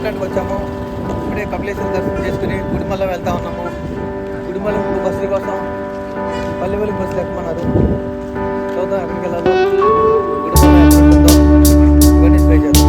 స్టాండ్కి వచ్చాము. ఇప్పుడే కపిలేశ్వర దర్శనం చేసుకుని గుడిమల్లం వెళ్తా ఉన్నాము. గుడిమల్లం బస్సు కోసం పల్లెవెలుగు బస్సులు ఎక్కమన్నారు. చూద్దాం ఎక్కడికి వెళ్ళాలో. గుడిమల్లం ఇవన్నీ ట్రై చేద్దాం.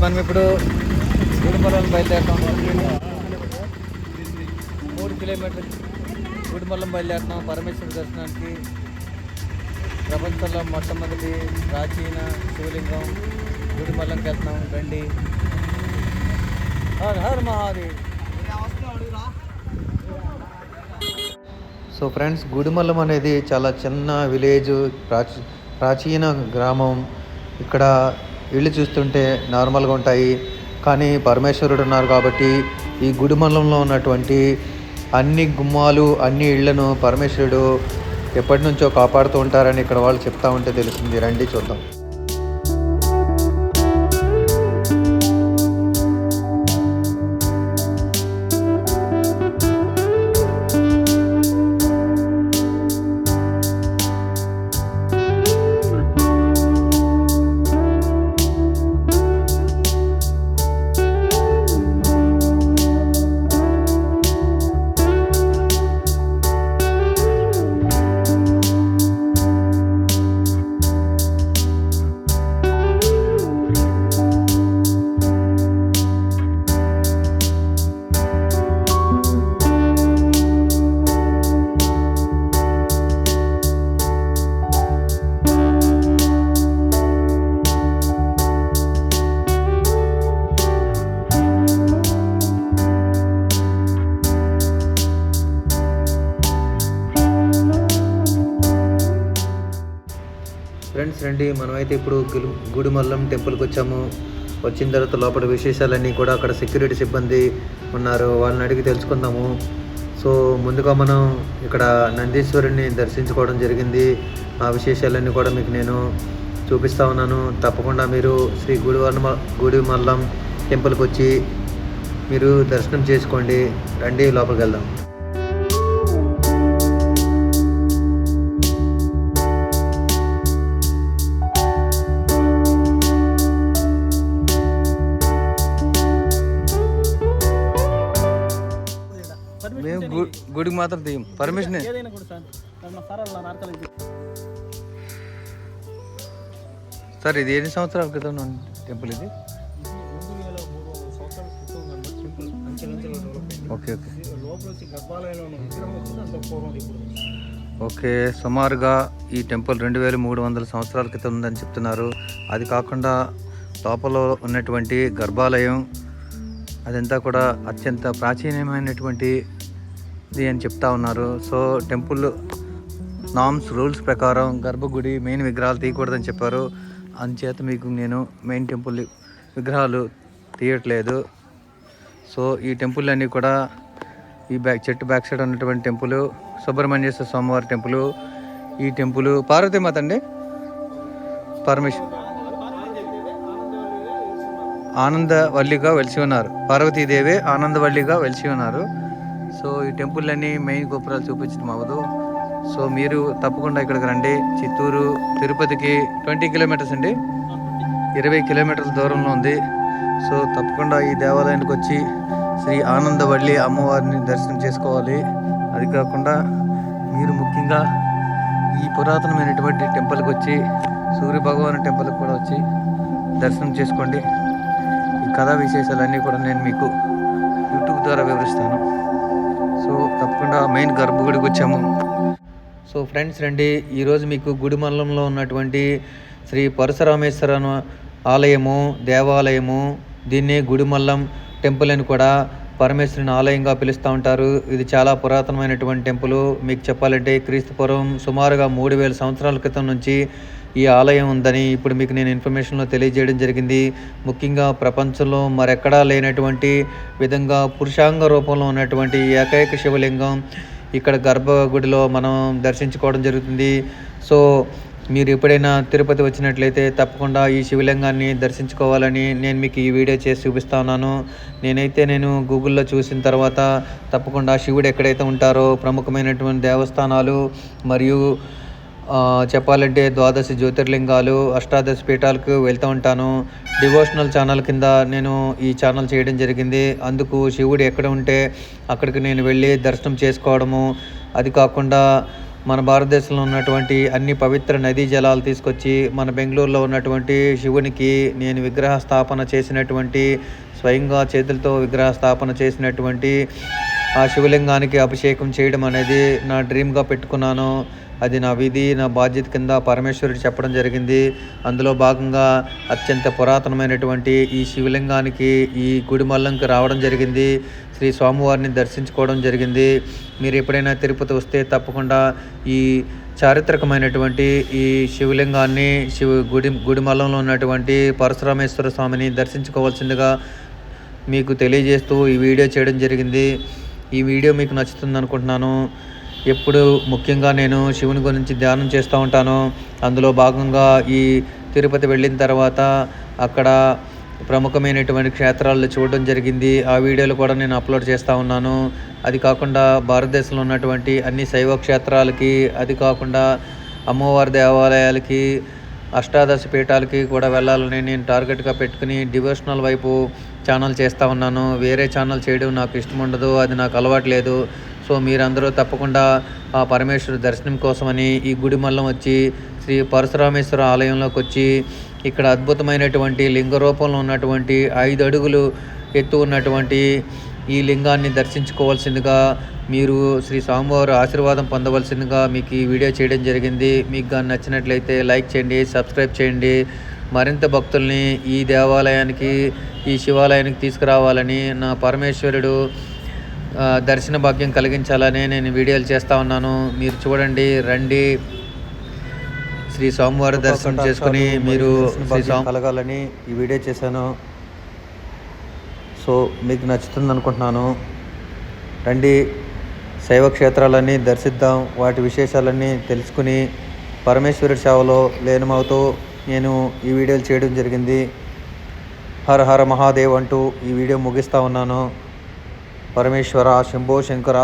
మనం ఇప్పుడు గుడిమల్లం బయలుదేరుతాం. 3 కిలోమీటర్లు గుడిమల్లం బయలుదేరుతాం పరమేశ్వర దర్శనానికి. ప్రపంచంలో మొట్టమొదటి ప్రాచీన శివలింగం గుడిమల్లంకి వెళ్తున్నాం. రండి. Her her Mahadev. So friends, Gudimallam అనేది చాలా చిన్న విలేజ్, ప్రాచీన గ్రామం. ఇక్కడ ఇళ్ళు చూస్తుంటే నార్మల్గా ఉంటాయి, కానీ పరమేశ్వరుడు ఉన్నారు కాబట్టి ఈ గుడిమల్లంలో ఉన్నటువంటి అన్ని గుమ్మాలు, అన్ని ఇళ్లను పరమేశ్వరుడు ఎప్పటి నుంచో కాపాడుతూ ఉంటారని ఇక్కడ వాళ్ళు చెప్తా ఉంటే తెలుస్తుంది. రండి చూద్దాం. ఫ్రెండ్స్ రండి, మనమైతే ఇప్పుడు గుడిమల్లం టెంపుల్కి వచ్చాము. వచ్చిన తర్వాత లోపల విశేషాలన్నీ కూడా అక్కడ సెక్యూరిటీ సిబ్బంది ఉన్నారు, వాళ్ళని అడిగి తెలుసుకుందాము. సో ముందుగా మనం ఇక్కడ నందీశ్వరుని దర్శించుకోవడం జరిగింది. ఆ విశేషాలన్నీ కూడా మీకు నేను చూపిస్తూ ఉన్నాను. తప్పకుండా మీరు శ్రీ గుడిమల్లం టెంపుల్కి వచ్చి మీరు దర్శనం చేసుకోండి. రండి లోపలికి వెళ్దాం. మేము గుడికి మాత్రం దిగం, పర్మిషన్. సార్ ఇది ఎన్ని సంవత్సరాల క్రితం టెంపుల్ ఇది? Okay okay. ఓకే, సుమారుగా ఈ టెంపుల్ 2300 సంవత్సరాల క్రితం ఉందని చెప్తున్నారు. అది కాకుండా లోపల ఉన్నటువంటి గర్భాలయం అదంతా కూడా అత్యంత ప్రాచీనమైనటువంటి ఇది అని చెప్తా ఉన్నారు. సో టెంపుల్ నామ్స్ రూల్స్ ప్రకారం గర్భగుడి మెయిన్ విగ్రహాలు తీయకూడదని చెప్పారు. అందుచేత మీకు నేను మెయిన్ టెంపుల్ విగ్రహాలు తీయట్లేదు. సో ఈ టెంపుల్ అన్నీ కూడా ఈ చెట్టు బ్యాక్ సైడ్ ఉన్నటువంటి టెంపుల్ సుబ్రహ్మణ్యేశ్వర స్వామివారి టెంపుల్. ఈ టెంపుల్ పార్వతీమాత అండి, పరమేశ్వర ఆనందవల్లిగా వెలిసి ఉన్నారు. పార్వతీదేవి ఆనందవల్లిగా వెలిసి ఉన్నారు. సో ఈ టెంపుల్ అన్నీ మెయిన్ గోపురాలు చూపించడం అవ్వదు. సో మీరు తప్పకుండా ఇక్కడికి రండి. చిత్తూరు తిరుపతికి 20 కిలోమీటర్స్ అండి, 20 కిలోమీటర్ల దూరంలో ఉంది. సో తప్పకుండా ఈ దేవాలయానికి వచ్చి శ్రీ ఆనందవల్లి అమ్మవారిని దర్శనం చేసుకోవాలి. అది కాకుండా మీరు ముఖ్యంగా ఈ పురాతనమైనటువంటి టెంపుల్కి వచ్చి సూర్య భగవాన్ టెంపుల్కి కూడా వచ్చి దర్శనం చేసుకోండి. ఈ కథా విశేషాలన్నీ కూడా నేను మీకు యూట్యూబ్ ద్వారా వివరిస్తాను. సో తప్పకుండా మెయిన్ గర్భగుడికి వచ్చాము. సో ఫ్రెండ్స్ రండి, ఈరోజు మీకు గుడి మండలంలో ఉన్నటువంటి శ్రీ పరశురామేశ్వర ఆలయము, దేవాలయము, దీన్నే గుడిమల్లం టెంపుల్ అని కూడా పరమేశ్వరుని ఆలయంగా పిలుస్తూ ఉంటారు. ఇది చాలా పురాతనమైనటువంటి టెంపుల్. మీకు చెప్పాలంటే క్రీస్తుపూర్వం సుమారుగా 3000 సంవత్సరాల క్రితం నుంచి ఈ ఆలయం ఉందని ఇప్పుడు మీకు నేను ఇన్ఫర్మేషన్లో తెలియజేయడం జరిగింది. ముఖ్యంగా ప్రపంచంలో మరెక్కడా లేనటువంటి విధంగా పురుషాంగ రూపంలో ఉన్నటువంటి ఏకైక శివలింగం ఇక్కడ గర్భగుడిలో మనం దర్శించుకోవడం జరుగుతుంది. సో మీరు ఎప్పుడైనా తిరుపతి వచ్చినట్లయితే తప్పకుండా ఈ శివలింగాన్ని దర్శించుకోవాలని నేను మీకు ఈ వీడియో చేసి చూపిస్తా ఉన్నాను. నేను గూగుల్లో చూసిన తర్వాత తప్పకుండా శివుడు ఎక్కడైతే ఉంటారో ప్రముఖమైనటువంటి దేవస్థానాలు మరియు చెప్పాలంటే 12 జ్యోతిర్లింగాలు, 18 పీఠాలకు వెళ్తూ ఉంటాను. డివోషనల్ ఛానల్ కింద నేను ఈ ఛానల్ చేయడం జరిగింది. అందుకు శివుడు ఎక్కడ ఉంటే అక్కడికి నేను వెళ్ళి దర్శనం చేసుకోవడము, అది కాకుండా మన భారతదేశంలో ఉన్నటువంటి అన్ని పవిత్ర నదీ జలాలు తీసుకొచ్చి మన బెంగళూరులో ఉన్నటువంటి శివునికి నేను విగ్రహ స్థాపన చేసినటువంటి, స్వయంగా చేతులతో విగ్రహ స్థాపన చేసినటువంటి ఆ శివలింగానికి అభిషేకం చేయడం అనేది నా డ్రీమ్గా పెట్టుకున్నాను. అది నా విధి, నా బాధ్యత కింద పరమేశ్వరుడు చెప్పడం జరిగింది. అందులో భాగంగా అత్యంత పురాతనమైనటువంటి ఈ శివలింగానికి, ఈ గుడి మల్లంకి రావడం జరిగింది. శ్రీ స్వామివారిని దర్శించుకోవడం జరిగింది. మీరు ఎప్పుడైనా తిరుపతి వస్తే తప్పకుండా ఈ చారిత్రకమైనటువంటి ఈ శివలింగాన్ని, గుడిమల్లంలో ఉన్నటువంటి పరశురామేశ్వర స్వామిని దర్శించుకోవాల్సిందిగా మీకు తెలియజేస్తూ ఈ వీడియో చేయడం జరిగింది. ఈ వీడియో మీకు నచ్చుతుంది అనుకుంటున్నాను. ఎప్పుడు ముఖ్యంగా నేను శివుని గురించి ధ్యానం చేస్తూ ఉంటాను. అందులో భాగంగా ఈ తిరుపతి వెళ్ళిన తర్వాత అక్కడ ప్రముఖమైనటువంటి క్షేత్రాలు చూడడం జరిగింది. ఆ వీడియోలు కూడా నేను అప్లోడ్ చేస్తూ ఉన్నాను. అది కాకుండా భారతదేశంలో ఉన్నటువంటి అన్ని శైవ క్షేత్రాలకి, అది కాకుండా అమ్మవారి దేవాలయాలకి, 18 పీఠాలకి కూడా వెళ్ళాలని నేను టార్గెట్గా పెట్టుకుని డివోషనల్ వైపు ఛానల్ చేస్తూ ఉన్నాను. వేరే ఛానల్ చేయడం నాకు ఇష్టం ఉండదు, అది నాకు అలవాటు లేదు. సో మీరందరూ తప్పకుండా ఆ పరమేశ్వర దర్శనం కోసమని ఈ గుడి మల్లం వచ్చి శ్రీ పరశురామేశ్వర ఆలయంలోకి వచ్చి ఇక్కడ అద్భుతమైనటువంటి లింగ రూపంలో ఉన్నటువంటి 5 అడుగులు ఎత్తు ఉన్నటువంటి ఈ లింగాన్ని దర్శించుకోవాల్సిందిగా, మీరు శ్రీ స్వామివారి ఆశీర్వాదం పొందవలసిందిగా మీకు ఈ వీడియో చేయడం జరిగింది. మీకు కానీ నచ్చినట్లయితే లైక్ చేయండి, సబ్స్క్రైబ్ చేయండి. మరింత భక్తుల్ని ఈ దేవాలయానికి, ఈ శివాలయానికి తీసుకురావాలని, నా పరమేశ్వరుడు దర్శన భాగ్యం కలిగించాలని నేను వీడియోలు చేస్తూ ఉన్నాను. మీరు చూడండి, రండి, శ్రీ స్వామివారి దర్శనం చేసుకుని మీరు శ్రీ స్వామి కలగాలని ఈ వీడియో చేశాను. సో మీకు నచ్చుతుంది అనుకుంటున్నాను. రండి, శైవ క్షేత్రాలన్నీ దర్శిద్దాం, వాటి విశేషాలన్నీ తెలుసుకుని పరమేశ్వరుడి సేవలో లీనమవుతూ నేను ఈ వీడియోలు చేయడం జరిగింది. హర హర మహాదేవ్ అంటూ ఈ వీడియో ముగిస్తూ ఉన్నాను. పరమేశ్వర, శంభో శంకర,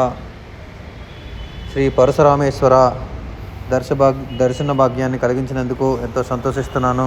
శ్రీ పరశురామేశ్వర దర్శన భాగ్యాన్ని కలిగించినందుకు ఎంతో సంతోషిస్తున్నాను.